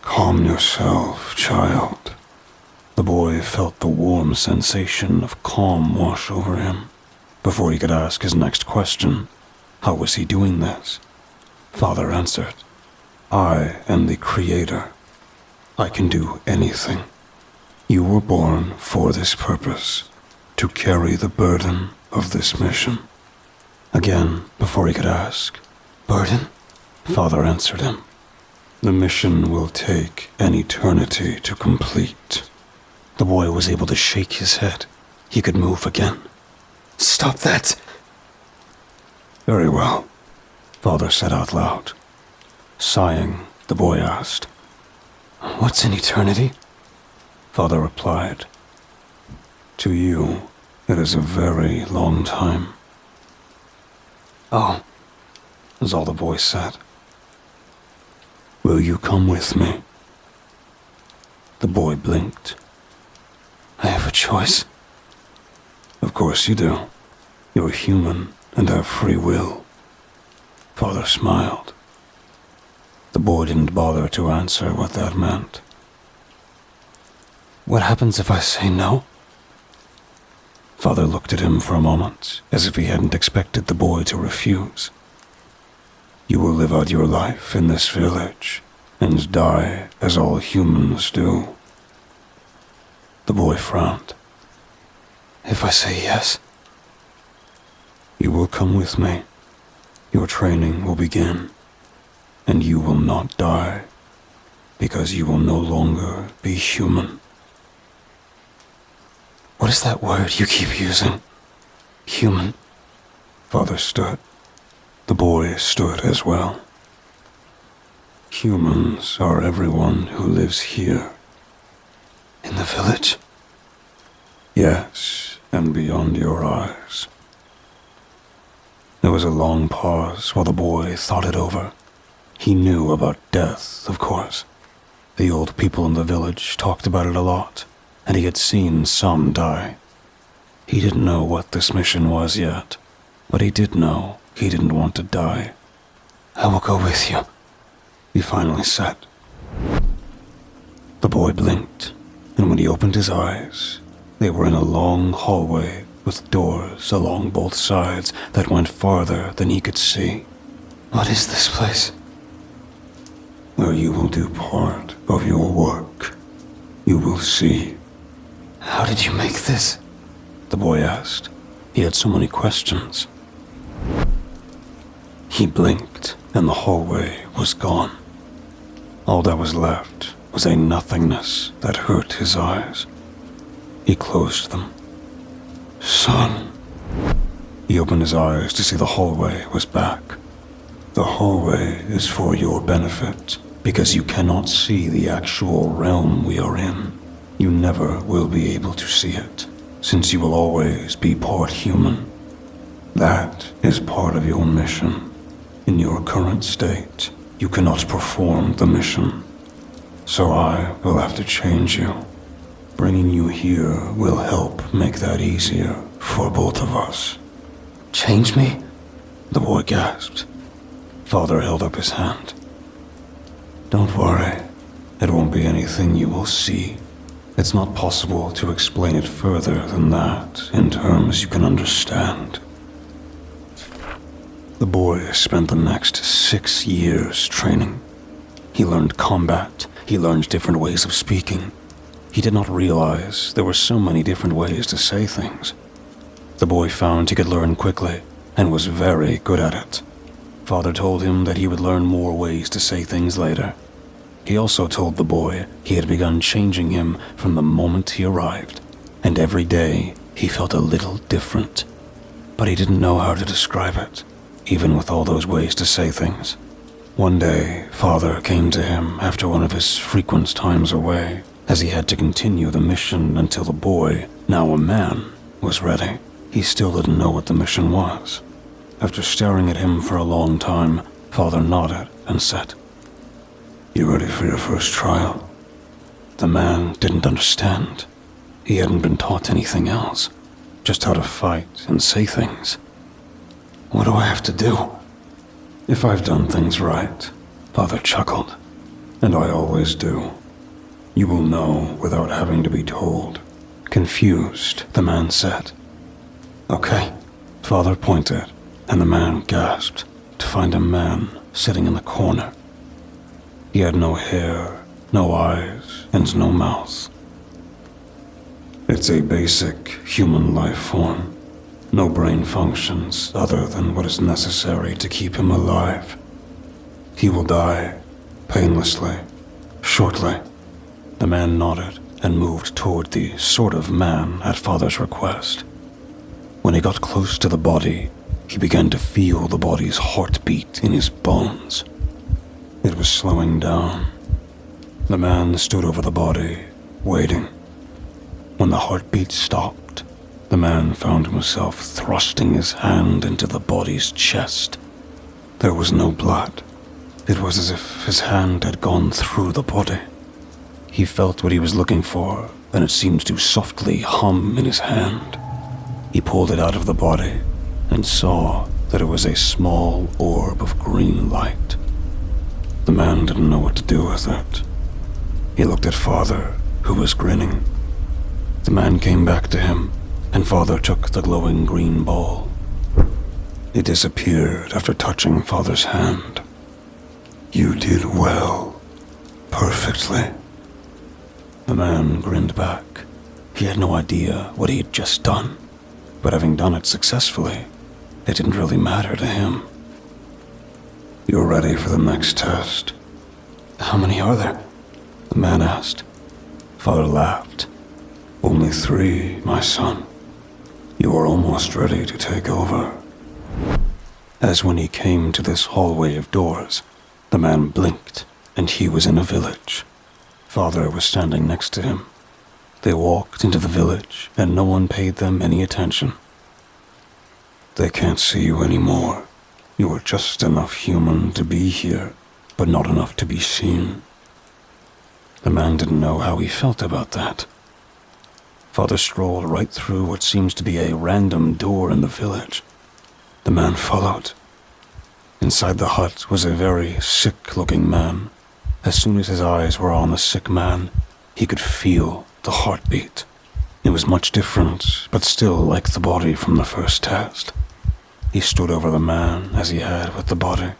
"Calm yourself, child." The boy felt the warm sensation of calm wash over him. Before he could ask his next question, how was he doing this? Father answered, "I am the creator. I can do anything. You were born for this purpose, to carry the burden of this mission." Again, before he could ask, "Burden?" Father answered him, "The mission will take an eternity to complete." The boy was able to shake his head. He could move again. "Stop that!" "Very well," Father said out loud. Sighing, the boy asked, "What's an eternity?" Father replied, "To you, it is a very long time." "Oh," was all the boy said. "Will you come with me?" The boy blinked. "I have a choice?" "Of course you do. You're human and have free will." Father smiled. The boy didn't bother to answer what that meant. "What happens if I say no?" Father looked at him for a moment, as if he hadn't expected the boy to refuse. "You will live out your life in this village, and die as all humans do." The boy frowned. "If I say yes?" "You will come with me. Your training will begin, and you will not die, because you will no longer be human." "What is that word you keep using? Human?" Father stood. The boy stood as well. "Humans are everyone who lives here." "In the village?" "Yes, and beyond your eyes." There was a long pause while the boy thought it over. He knew about death, of course. The old people in the village talked about it a lot, and he had seen some die. He didn't know what this mission was yet, but he did know he didn't want to die. "I will go with you," he finally said. The boy blinked, and when he opened his eyes, they were in a long hallway with doors along both sides that went farther than he could see. What is this place? Where you will do part of your work. You will see. How did you make this? The boy asked. He had so many questions. He blinked, and the hallway was gone. All that was left was a nothingness that hurt his eyes. He closed them. Son. He opened his eyes to see the hallway was back. The hallway is for your benefit, because you cannot see the actual realm we are in. You never will be able to see it, since you will always be part human. That is part of your mission. In your current state, you cannot perform the mission. So I will have to change you. Bringing you here will help make that easier for both of us. Change me? The boy gasped. Father held up his hand. Don't worry. It won't be anything you will see. It's not possible to explain it further than that in terms you can understand. The boy spent the next 6 years training. He learned combat. He learned different ways of speaking. He did not realize there were so many different ways to say things. The boy found he could learn quickly and was very good at it. Father told him that he would learn more ways to say things later. He also told the boy he had begun changing him from the moment he arrived, and every day he felt a little different. But he didn't know how to describe it, even with all those ways to say things. One day, Father came to him after one of his frequent times away, as he had to continue the mission until the boy, now a man, was ready. He still didn't know what the mission was. After staring at him for a long time, Father nodded and said, "You ready for your first trial?" The man didn't understand. He hadn't been taught anything else, just how to fight and say things. What do I have to do? If I've done things right, Father chuckled, and I always do. You will know without having to be told. Confused, the man said. Okay. Father pointed, and the man gasped to find a man sitting in the corner. He had no hair, no eyes, and no mouth. It's a basic human life form. No brain functions other than what is necessary to keep him alive. He will die, painlessly, shortly. The man nodded and moved toward the sort of man at Father's request. When he got close to the body, he began to feel the body's heartbeat in his bones. It was slowing down. The man stood over the body, waiting. When the heartbeat stopped, the man found himself thrusting his hand into the body's chest. There was no blood. It was as if his hand had gone through the body. He felt what he was looking for, and it seemed to softly hum in his hand. He pulled it out of the body and saw that it was a small orb of green light. The man didn't know what to do with it. He looked at Father, who was grinning. The man came back to him, and Father took the glowing green ball. It disappeared after touching Father's hand. You did well. Perfectly. The man grinned back. He had no idea what he had just done, but having done it successfully, it didn't really matter to him. You're ready for the next test. How many are there? The man asked. Father laughed. Only 3, my son. You are almost ready to take over. As when he came to this hallway of doors, the man blinked, and he was in a village. Father was standing next to him. They walked into the village, and no one paid them any attention. They can't see you anymore. You are just enough human to be here, but not enough to be seen. The man didn't know how he felt about that. Father strolled right through what seems to be a random door in the village. The man followed. Inside the hut was a very sick-looking man. As soon as his eyes were on the sick man, he could feel the heartbeat. It was much different, but still like the body from the first test. He stood over the man as he had with the body.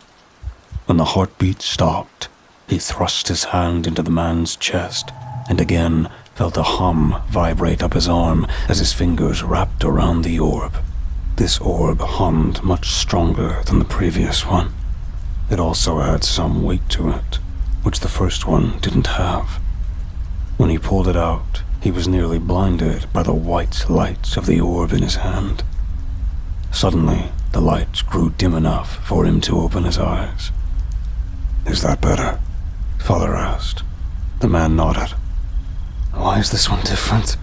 When the heartbeat stopped, he thrust his hand into the man's chest and again felt a hum vibrate up his arm as his fingers wrapped around the orb. This orb hummed much stronger than the previous one. It also had some weight to it, which the first one didn't have. When he pulled it out, he was nearly blinded by the white light of the orb in his hand. Suddenly, the light grew dim enough for him to open his eyes. "Is that better?" Father asked. The man nodded. "Why is this one different?"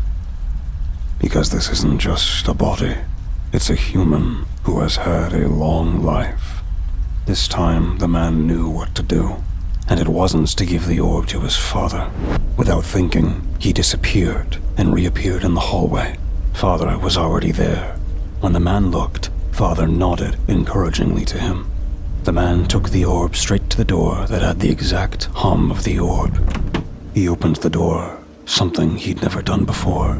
"Because this isn't just a body. It's a human who has had a long life." This time, the man knew what to do, and it wasn't to give the orb to his father. Without thinking, he disappeared and reappeared in the hallway. Father was already there. When the man looked, Father nodded encouragingly to him. The man took the orb straight to the door that had the exact hum of the orb. He opened the door, something he'd never done before,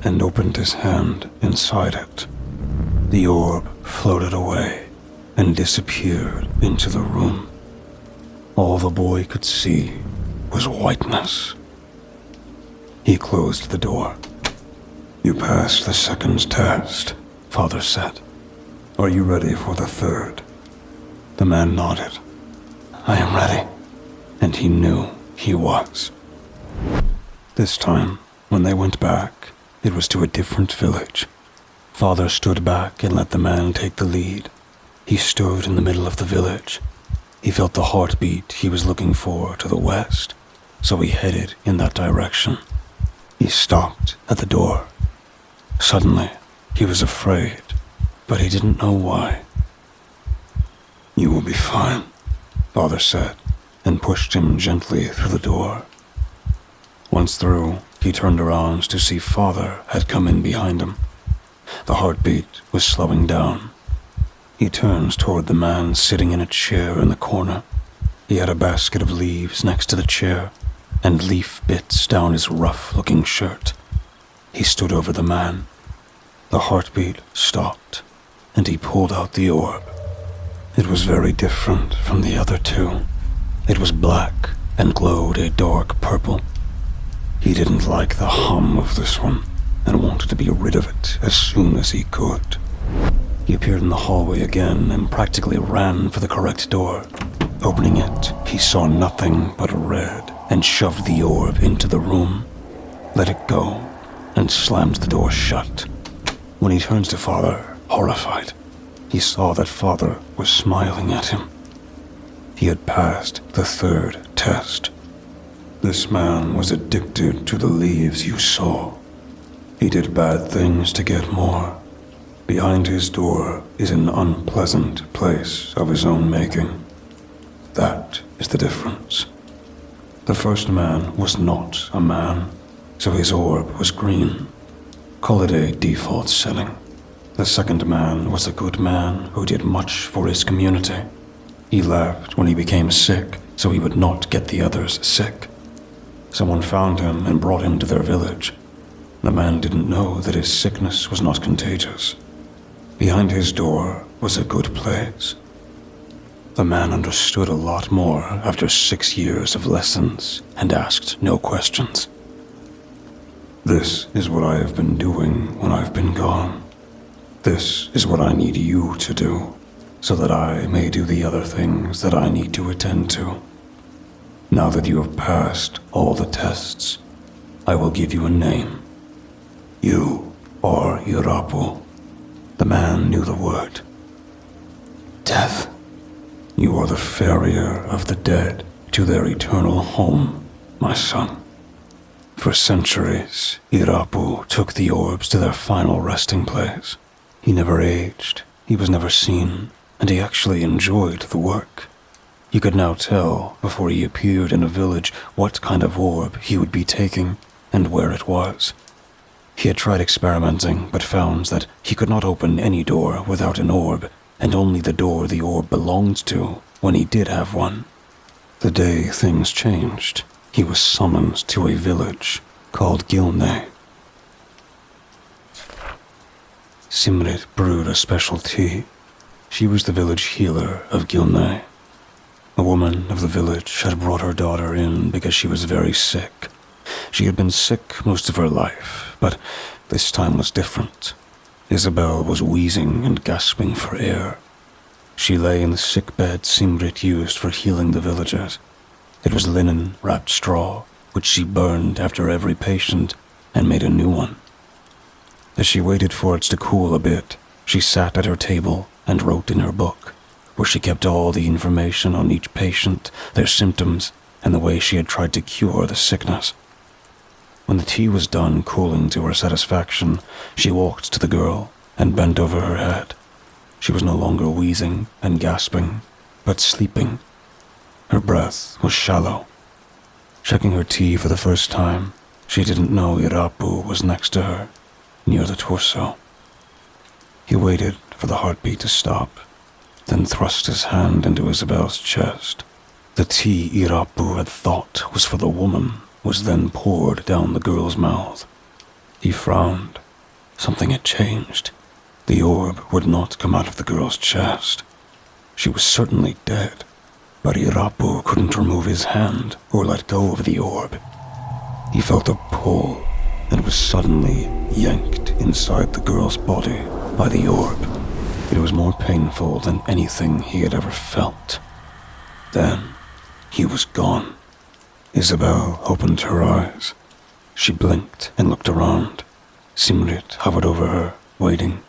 and opened his hand inside it. The orb floated away and disappeared into the room. All the boy could see was whiteness. He closed the door. "You passed the second test," Father said. "Are you ready for the third?" The man nodded. "I am ready." And he knew he was. This time, when they went back, it was to a different village. Father stood back and let the man take the lead. He stood in the middle of the village. He felt the heartbeat he was looking for to the west, so he headed in that direction. He stopped at the door. Suddenly, he was afraid, but he didn't know why. "You will be fine," Father said, and pushed him gently through the door. Once through, he turned around to see Father had come in behind him. The heartbeat was slowing down. He turned toward the man sitting in a chair in the corner. He had a basket of leaves next to the chair, and leaf bits down his rough-looking shirt. He stood over the man. The heartbeat stopped, and he pulled out the orb. It was very different from the other two. It was black and glowed a dark purple. He didn't like the hum of this one, and wanted to be rid of it as soon as he could. He appeared in the hallway again and practically ran for the correct door. Opening it, he saw nothing but red and shoved the orb into the room, let it go, and slammed the door shut. When he turned to Father, horrified, he saw that Father was smiling at him. He had passed the third test. This man was addicted to the leaves you saw. He did bad things to get more. Behind his door is an unpleasant place of his own making. That is the difference. The first man was not a man, so his orb was green. Call it a default setting. The second man was a good man who did much for his community. He left when he became sick, so he would not get the others sick. Someone found him and brought him to their village. The man didn't know that his sickness was not contagious. Behind his door was a good place. The man understood a lot more after 6 years of lessons and asked no questions. "This is what I have been doing when I've been gone. This is what I need you to do, so that I may do the other things that I need to attend to. Now that you have passed all the tests, I will give you a name. You are Irapu." The man knew the word. "Death. You are the farrier of the dead to their eternal home, my son." For centuries, Irapu took the orbs to their final resting place. He never aged, he was never seen, and he actually enjoyed the work. You could now tell, before he appeared in a village, what kind of orb he would be taking and where it was. He had tried experimenting, but found that he could not open any door without an orb, and only the door the orb belonged to when he did have one. The day things changed, he was summoned to a village called Gilne. Simrit brewed a special tea. She was the village healer of Gilnay. A woman of the village had brought her daughter in because she was very sick. She had been sick most of her life, but this time was different. Isabel was wheezing and gasping for air. She lay in the sick bed Simrit used for healing the villagers. It was linen-wrapped straw, which she burned after every patient and made a new one. As she waited for it to cool a bit, she sat at her table and wrote in her book, where she kept all the information on each patient, their symptoms, and the way she had tried to cure the sickness. When the tea was done cooling to her satisfaction, she walked to the girl and bent over her head. She was no longer wheezing and gasping, but sleeping. Her breath was shallow. Checking her tea for the first time, she didn't know Irapu was next to her, near the torso. He waited for the heartbeat to stop, then thrust his hand into Isabel's chest. The tea Irapu had thought was for the woman was then poured down the girl's mouth. He frowned. Something had changed. The orb would not come out of the girl's chest. She was certainly dead, but Irapu couldn't remove his hand or let go of the orb. He felt a pull and was suddenly yanked inside the girl's body by the orb. It was more painful than anything he had ever felt. Then he was gone. Isabel opened her eyes. She blinked and looked around. Simrit hovered over her, waiting.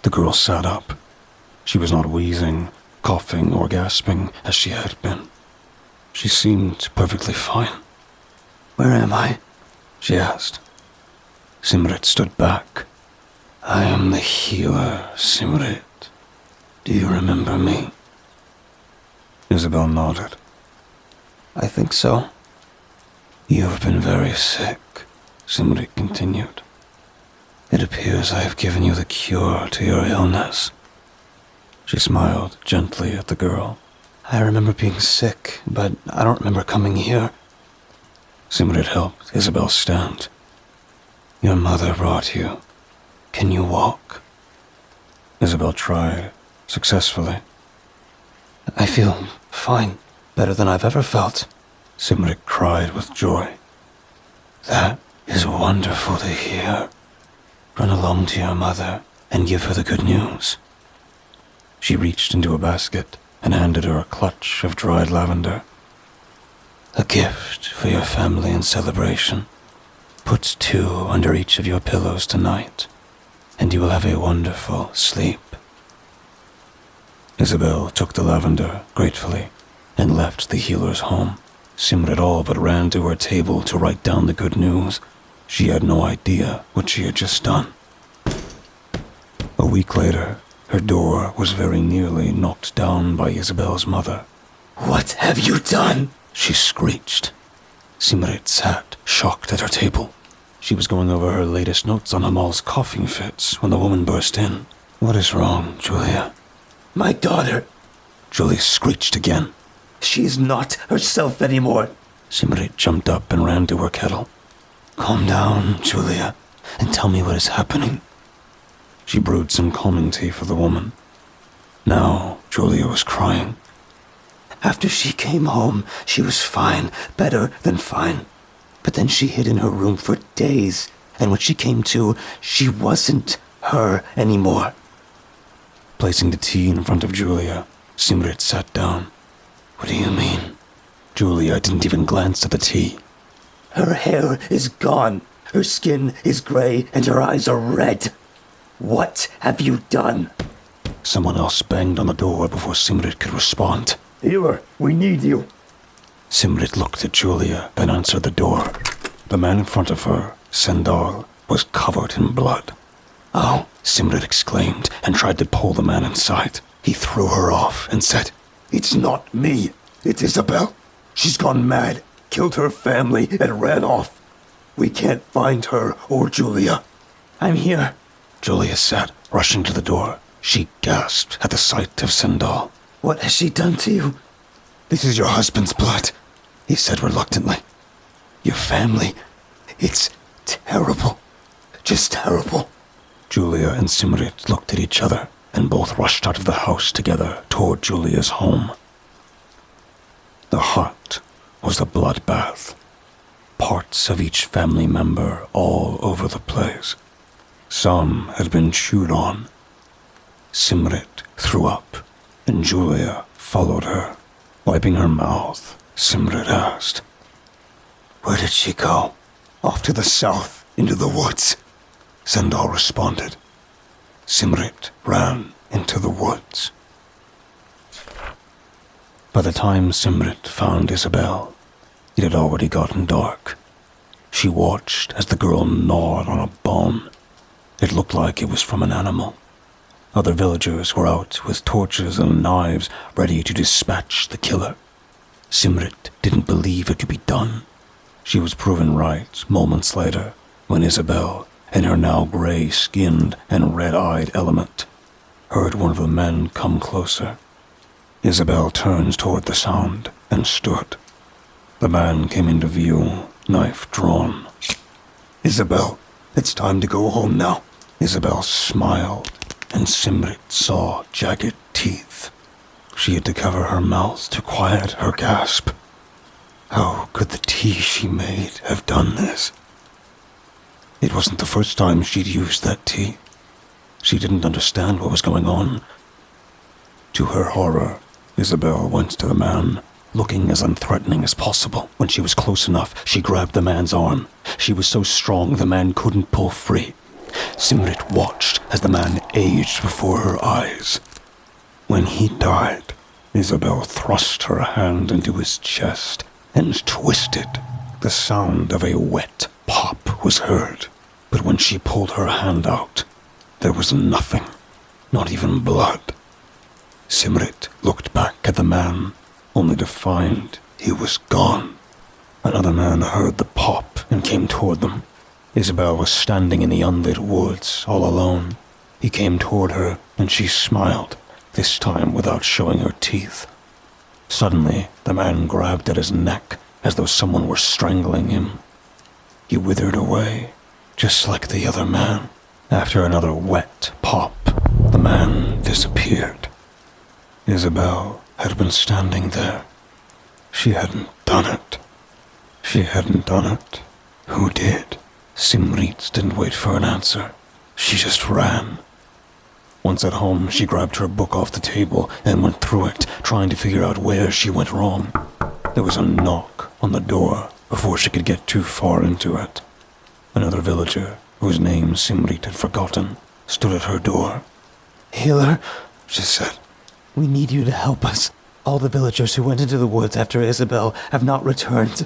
The girl sat up. She was not wheezing, coughing, or gasping as she had been. She seemed perfectly fine. "Where am I?" she asked. Simrit stood back. "I am the healer, Simrit. Do you remember me?" Isabel nodded. "I think so." "You have been very sick," Simrit continued. "It appears I have given you the cure to your illness." She smiled gently at the girl. "I remember being sick, but I don't remember coming here." Simrit helped Isabel stand. "Your mother brought you. Can you walk?" Isabel tried, successfully. "I feel fine, better than I've ever felt," Simrit cried with joy. "That is wonderful to hear. Run along to your mother and give her the good news." She reached into a basket and handed her a clutch of dried lavender. "A gift for your family in celebration. Put 2 under each of your pillows tonight, and you will have a wonderful sleep." Isabel took the lavender gratefully and left the healer's home. Simrit all but ran to her table to write down the good news. She had no idea what she had just done. A week later, her door was very nearly knocked down by Isabel's mother. "What have you done?" she screeched. Simrit sat, shocked at her table. She was going over her latest notes on Amal's coughing fits when the woman burst in. "What is wrong, Julia?" "My daughter!" Julia screeched again. "She is not herself anymore." Simrit jumped up and ran to her kettle. "Calm down, Julia, and tell me what is happening." She brewed some calming tea for the woman. Now Julia was crying. "After she came home, she was fine, better than fine. But then she hid in her room for days, and when she came to, she wasn't her anymore." Placing the tea in front of Julia, Simrit sat down. "What do you mean?" Julia didn't even glance at the tea. "Her hair is gone, her skin is gray, and her eyes are red. What have you done?" Someone else banged on the door before Simrit could respond. "Healer, we need you." Simrit looked at Julia, then answered the door. The man in front of her, Sendal, was covered in blood. "Oh," Simrit exclaimed and tried to pull the man inside. He threw her off and said, "It's not me. It's Isabel. She's gone mad, killed her family, and ran off. We can't find her or Julia." "I'm here," Julia said, rushing to the door. She gasped at the sight of Sendal. "What has she done to you?" "This is your husband's blood," he said reluctantly. "Your family, it's terrible. Just terrible." Julia and Simrit looked at each other and both rushed out of the house together toward Julia's home. The hut was a bloodbath. Parts of each family member all over the place. Some had been chewed on. Simrit threw up, and Julia followed her. Wiping her mouth, Simrit asked, "Where did she go?" "Off to the south, into the woods," Sendal responded. Simrit ran into the woods. By the time Simrit found Isabel, it had already gotten dark. She watched as the girl gnawed on a bone. It looked like it was from an animal. Other villagers were out with torches and knives ready to dispatch the killer. Simrit didn't believe it could be done. She was proven right moments later when Isabel, in her now gray-skinned and red-eyed element, heard one of the men come closer. Isabel turned toward the sound and stood. The man came into view, knife drawn. "Isabel, it's time to go home now." Isabel smiled, and Simrit saw jagged teeth. She had to cover her mouth to quiet her gasp. How could the tea she made have done this? It wasn't the first time she'd used that tea. She didn't understand what was going on. To her horror, Isabel went to the man, looking as unthreatening as possible. When she was close enough, she grabbed the man's arm. She was so strong the man couldn't pull free. Simrit watched as the man aged before her eyes. When he died, Isabel thrust her hand into his chest and twisted. The sound of a wet pop was heard, but when she pulled her hand out, there was nothing, not even blood. Simrit looked back at the man, only to find he was gone. Another man heard the pop and came toward them. Isabel was standing in the unlit woods, all alone. He came toward her, and she smiled, this time without showing her teeth. Suddenly, the man grabbed at his neck as though someone were strangling him. He withered away, just like the other man. After another wet pop, the man disappeared. Isabel had been standing there. She hadn't done it. She hadn't done it. Who did? Simrit didn't wait for an answer. She just ran. Once at home, she grabbed her book off the table and went through it, trying to figure out where she went wrong. There was a knock on the door before she could get too far into it. Another villager, whose name Simrit had forgotten, stood at her door. "Healer," she said, "we need you to help us. All the villagers who went into the woods after Isabel have not returned.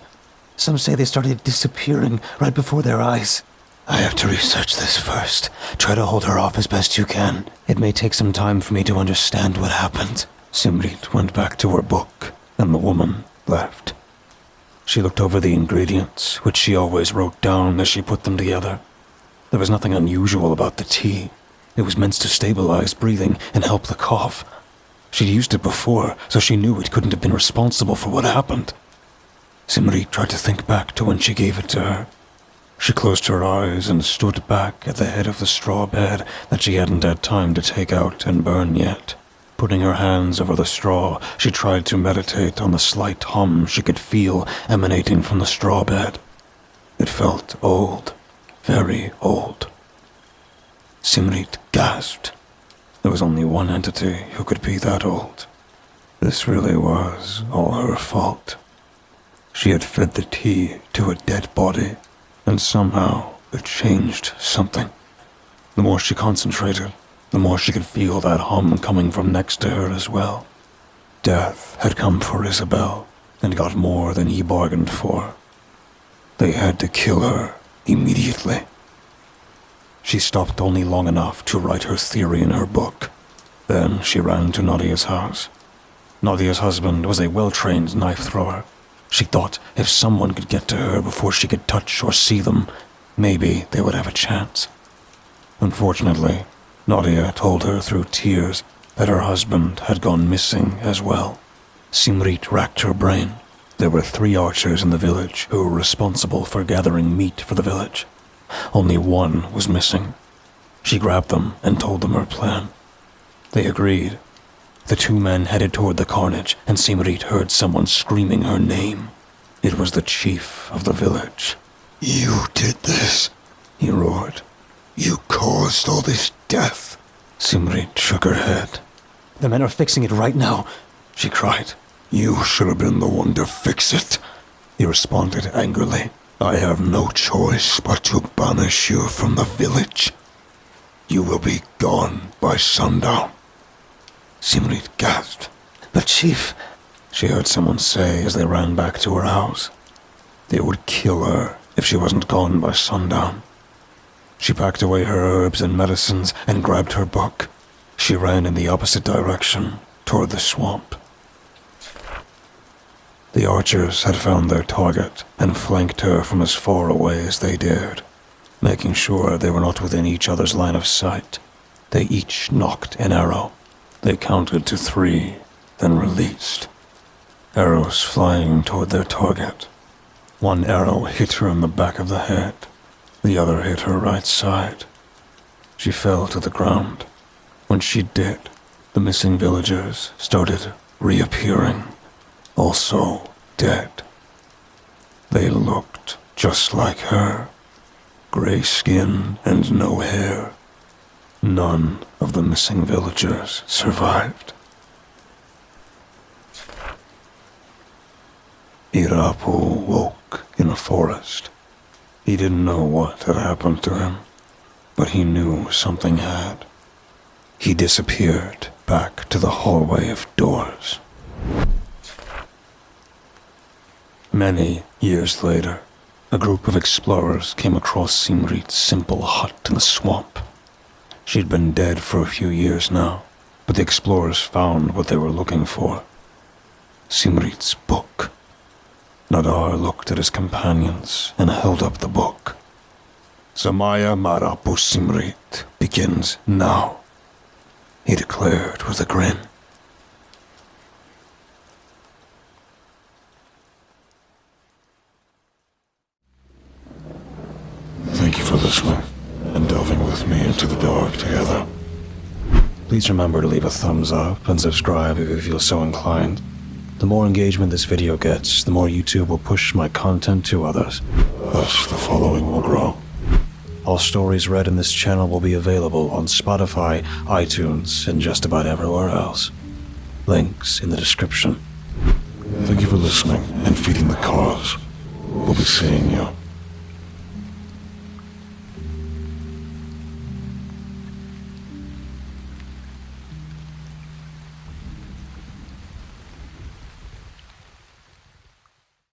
Some say they started disappearing right before their eyes. I have to research this first. Try to hold her off as best you can. It may take some time for me to understand what happened." Simrit went back to her book, and the woman left. She looked over the ingredients, which she always wrote down as she put them together. There was nothing unusual about the tea. It was meant to stabilize breathing and help the cough. She'd used it before, so she knew it couldn't have been responsible for what happened. Simrit tried to think back to when she gave it to her. She closed her eyes and stood back at the head of the straw bed that she hadn't had time to take out and burn yet. Putting her hands over the straw, she tried to meditate on the slight hum she could feel emanating from the straw bed. It felt old, very old. Simrit gasped. There was only one entity who could be that old. This really was all her fault. She had fed the tea to a dead body, and somehow it changed something. The more she concentrated, the more she could feel that hum coming from next to her as well. Death had come for Isabel, and got more than he bargained for. They had to kill her immediately. She stopped only long enough to write her theory in her book. Then she ran to Nadia's house. Nadia's husband was a well-trained knife thrower. She thought if someone could get to her before she could touch or see them, maybe they would have a chance. Unfortunately, Nadia told her through tears that her husband had gone missing as well. Simrit racked her brain. There were 3 archers in the village who were responsible for gathering meat for the village. Only one was missing. She grabbed them and told them her plan. They agreed. The two men headed toward the carnage, and Simrit heard someone screaming her name. It was the chief of the village. You did this, he roared. You caused all this death. Simrit shook her head. The men are fixing it right now, she cried. You should have been the one to fix it, he responded angrily. I have no choice but to banish you from the village. You will be gone by sundown. Simrit gasped. But chief, she heard someone say as they ran back to her house. They would kill her if she wasn't gone by sundown. She packed away her herbs and medicines and grabbed her book. She ran in the opposite direction, toward the swamp. The archers had found their target and flanked her from as far away as they dared, making sure they were not within each other's line of sight. They each nocked an arrow. They counted to 3, then released. Arrows flying toward their target. One arrow hit her in the back of the head. The other hit her right side. She fell to the ground. When she did, the missing villagers started reappearing, also dead. They looked just like her, gray skin and no hair. None of the missing villagers survived. Irapu woke in a forest. He didn't know what had happened to him, but he knew something had. He disappeared back to the hallway of doors. Many years later, a group of explorers came across Simrit's simple hut in the swamp. She'd been dead for a few years now, but the explorers found what they were looking for. Simrit's book. Nadar looked at his companions and held up the book. Samaya Marapu Simrit begins now, he declared with a grin. Thank you for listening and delving with me into the dark together. Please remember to leave a thumbs up and subscribe if you feel so inclined. The more engagement this video gets, the more YouTube will push my content to others. Thus, the following will grow. All stories read in this channel will be available on Spotify, iTunes, and just about everywhere else. Links in the description. Thank you for listening and feeding the cause. We'll be seeing you